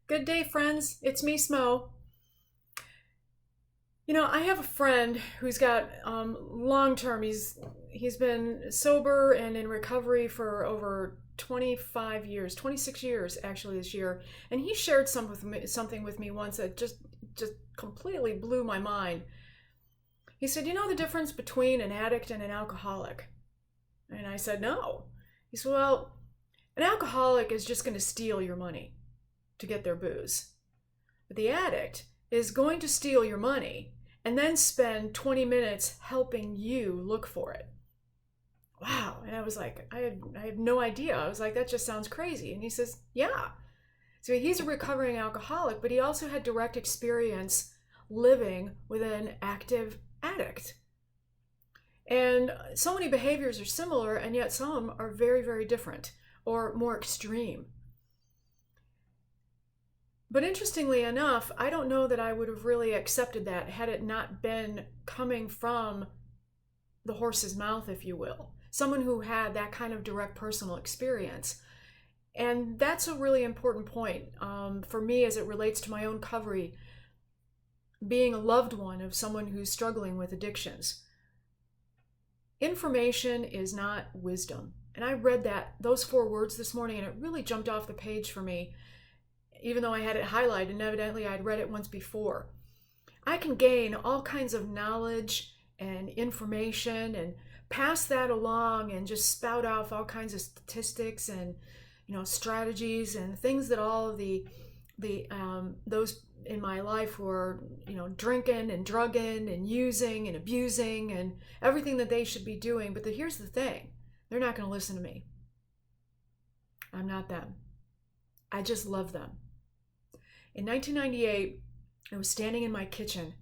Good day, friends. It's me, Smo. I have a friend who's got long term. He's been sober and in recovery for over 25 years, 26 years actually this year, and he shared something with me once that just completely blew my mind. He said, "You know the difference between an addict and an alcoholic?" And I said, "No." He said, "Well, an alcoholic is just going to steal your money to get their booze. But the addict is going to steal your money and then spend 20 minutes helping you look for it." Wow. And I was like, I had no idea. I was like, that just sounds crazy. And he says, yeah. So he's a recovering alcoholic, but he also had direct experience living with an active addict. And so many behaviors are similar, and yet some are very, very different or more extreme. But interestingly enough, I don't know that I would have really accepted that had it not been coming from the horse's mouth, if you will. Someone who had that kind of direct personal experience. And that's a really important point for me as it relates to my own recovery, being a loved one of someone who's struggling with addictions. Information is not wisdom. And I read those 4 words this morning, and it really jumped off the page for me, even though I had it highlighted and evidently I'd read it once before. I can gain all kinds of knowledge and information and pass that along and just spout off all kinds of statistics and strategies and things that all of the those in my life who are drinking and drugging and using and abusing and everything that they should be doing. But here's the thing: they're not going to listen to me. I'm not them. I just love them. In 1998, I was standing in my kitchen,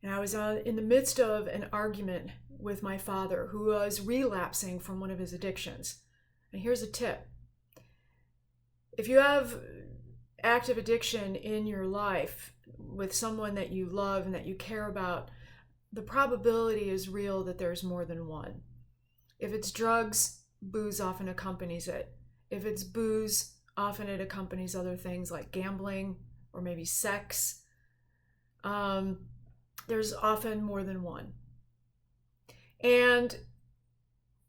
and I was in the midst of an argument with my father, who was relapsing from one of his addictions. And here's a tip: if you have active addiction in your life with someone that you love and that you care about, the probability is real that there's more than one. If it's drugs, booze often accompanies it. If it's booze, often it accompanies other things like gambling or maybe sex. There's often more than one. And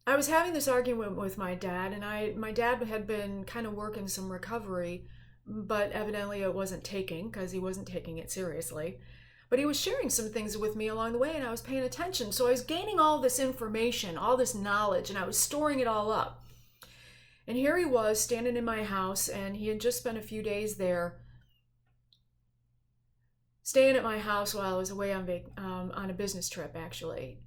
I was having this argument with my dad, and my dad had been kind of working some recovery, but evidently it wasn't taking, because he wasn't taking it seriously. But he was sharing some things with me along the way, and I was paying attention. So I was gaining all this information, all this knowledge, and I was storing it all up. And here he was standing in my house, and he had just spent a few days there, staying at my house while I was away on a business trip, actually.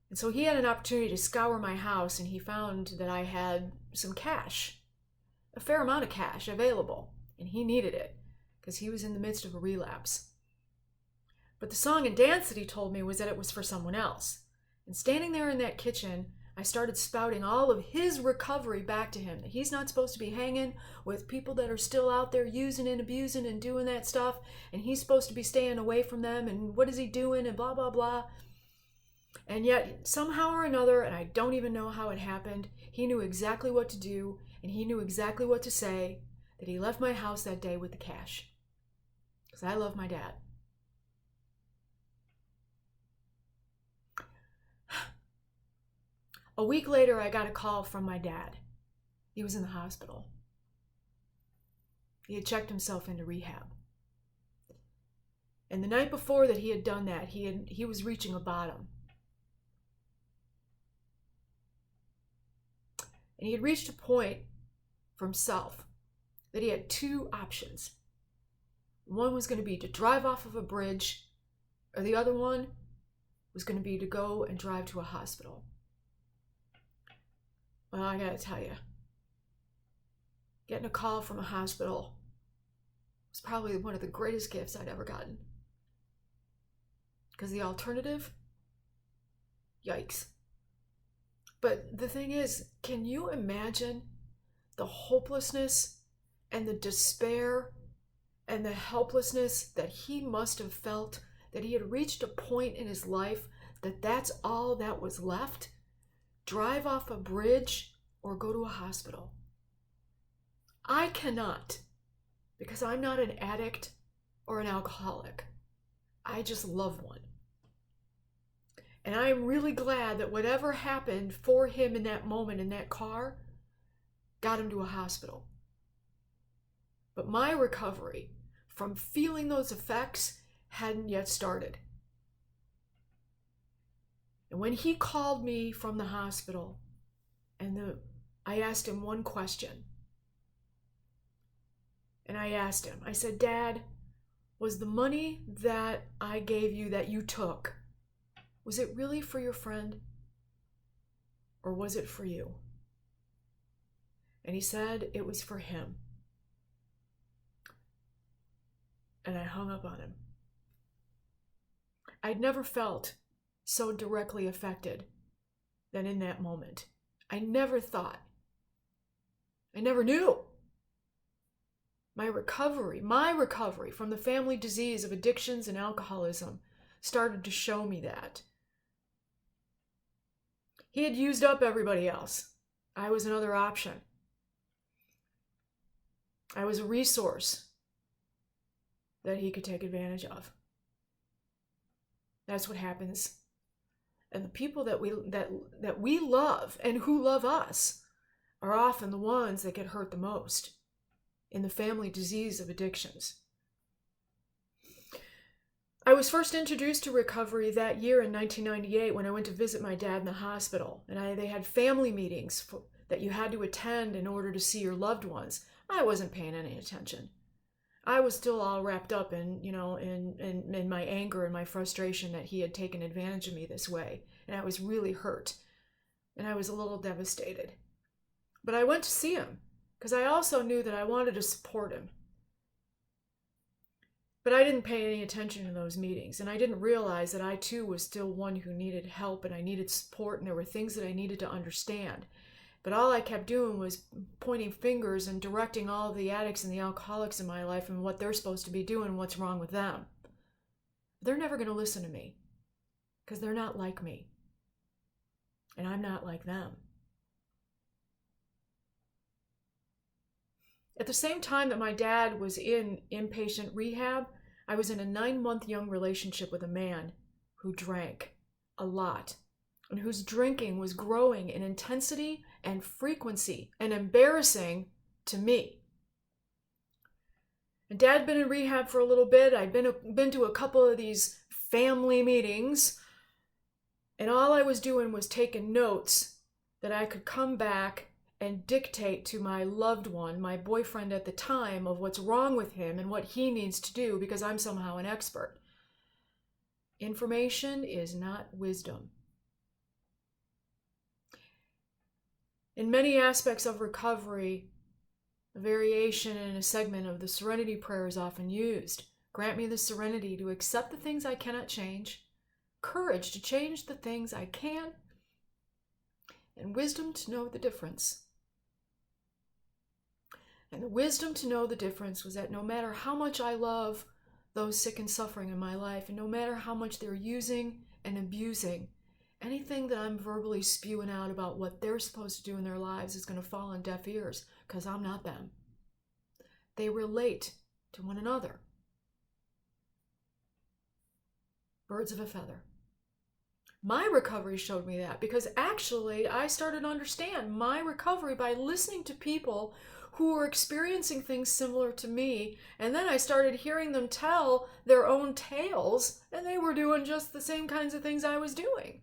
And so he had an opportunity to scour my house, and he found that I had some cash, a fair amount of cash available, and he needed it because he was in the midst of a relapse. But the song and dance that he told me was that it was for someone else. And standing there in that kitchen, I started spouting all of his recovery back to him, that he's not supposed to be hanging with people that are still out there using and abusing and doing that stuff, and he's supposed to be staying away from them, and what is he doing, and blah, blah, blah. And yet, somehow or another, and I don't even know how it happened, he knew exactly what to do, and he knew exactly what to say, that he left my house that day with the cash. Because I love my dad. A week later, I got a call from my dad. He was in the hospital. He had checked himself into rehab. And the night before that he had done that, he was reaching a bottom. And he had reached a point for himself that he had 2 options. One was going to be to drive off of a bridge, or the other one was going to be to go and drive to a hospital. Well, I gotta tell you, getting a call from a hospital was probably one of the greatest gifts I'd ever gotten. Because the alternative, yikes. But the thing is, can you imagine the hopelessness and the despair and the helplessness that he must have felt, that he had reached a point in his life that that's all that was left? Drive off a bridge or go to a hospital. I cannot because I'm not an addict or an alcoholic. I just love one. And I am really glad that whatever happened for him in that moment in that car got him to a hospital. But my recovery from feeling those effects hadn't yet started. And when he called me from the hospital, and I asked him one question. And I asked him, I said, Dad, was the money that I gave you that you took, was it really for your friend? Or was it for you? And he said it was for him. And I hung up on him. I'd never felt so directly affected than in that moment. I never thought. I never knew. My recovery from the family disease of addictions and alcoholism started to show me that. He had used up everybody else. I was another option. I was a resource that he could take advantage of. That's what happens. And the people that we love and who love us are often the ones that get hurt the most in the family disease of addictions. I was first introduced to recovery that year in 1998 when I went to visit my dad in the hospital. And they had family meetings that you had to attend in order to see your loved ones. I wasn't paying any attention. I was still all wrapped up in my anger and my frustration that he had taken advantage of me this way. And I was really hurt. And I was a little devastated. But I went to see him because I also knew that I wanted to support him. But I didn't pay any attention to those meetings, and I didn't realize that I too was still one who needed help and I needed support, and there were things that I needed to understand. But all I kept doing was pointing fingers and directing all of the addicts and the alcoholics in my life and what they're supposed to be doing and what's wrong with them. They're never going to listen to me because they're not like me, and I'm not like them. At the same time that my dad was in inpatient rehab, I was in a 9-month young relationship with a man who drank a lot and whose drinking was growing in intensity and frequency and embarrassing to me. And Dad had been in rehab for a little bit. I'd been to a couple of these family meetings, and all I was doing was taking notes that I could come back and dictate to my loved one, my boyfriend at the time, of what's wrong with him and what he needs to do because I'm somehow an expert. Information is not wisdom. In many aspects of recovery, a variation and a segment of the serenity prayer is often used. Grant me the serenity to accept the things I cannot change, courage to change the things I can, and wisdom to know the difference. And the wisdom to know the difference was that no matter how much I love those sick and suffering in my life, and no matter how much they're using and abusing, anything that I'm verbally spewing out about what they're supposed to do in their lives is going to fall on deaf ears, because I'm not them. They relate to one another. Birds of a feather. My recovery showed me that, because actually I started to understand my recovery by listening to people who were experiencing things similar to me, and then I started hearing them tell their own tales, and they were doing just the same kinds of things I was doing.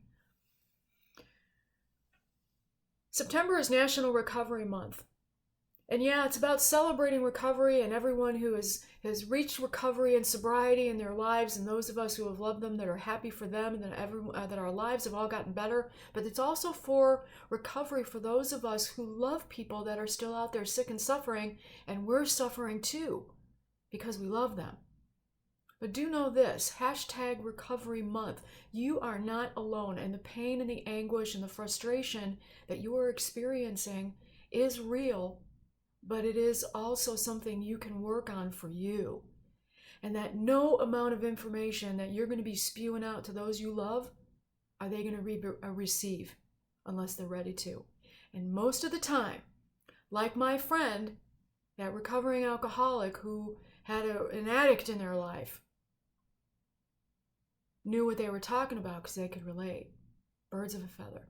September is National Recovery Month. And yeah, it's about celebrating recovery and everyone who has reached recovery and sobriety in their lives, and those of us who have loved them, that are happy for them, and that our lives have all gotten better. But it's also for recovery for those of us who love people that are still out there sick and suffering, and we're suffering too because we love them. But do know this, #recovery month. You are not alone, and the pain and the anguish and the frustration that you are experiencing is real, but it is also something you can work on for you. And that no amount of information that you're going to be spewing out to those you love are they going to receive unless they're ready to. And most of the time, like my friend that recovering alcoholic who had an addict in their life knew what they were talking about because they could relate. Birds of a feather.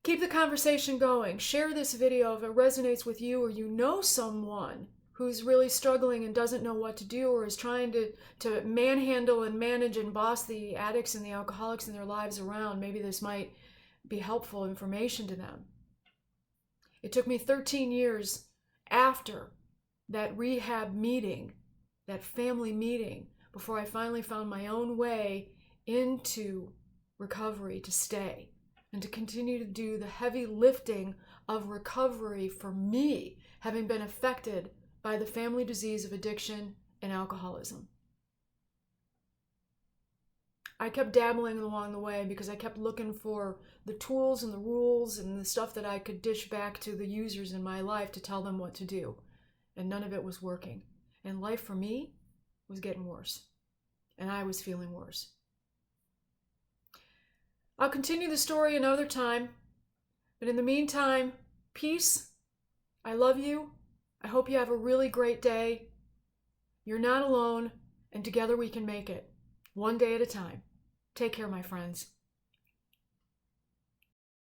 Keep the conversation going. Share this video if it resonates with you, or you know someone who's really struggling and doesn't know what to do, or is trying to manhandle and manage and boss the addicts and the alcoholics in their lives around. Maybe this might be helpful information to them. It took me 13 years after that rehab meeting, that family meeting, before I finally found my own way into recovery to stay and to continue to do the heavy lifting of recovery for me, having been affected by the family disease of addiction and alcoholism. I kept dabbling along the way because I kept looking for the tools and the rules and the stuff that I could dish back to the users in my life to tell them what to do. And none of it was working. And life for me was getting worse. And I was feeling worse. I'll continue the story another time. But in the meantime, peace. I love you. I hope you have a really great day. You're not alone, and together we can make it. One day at a time. Take care, my friends.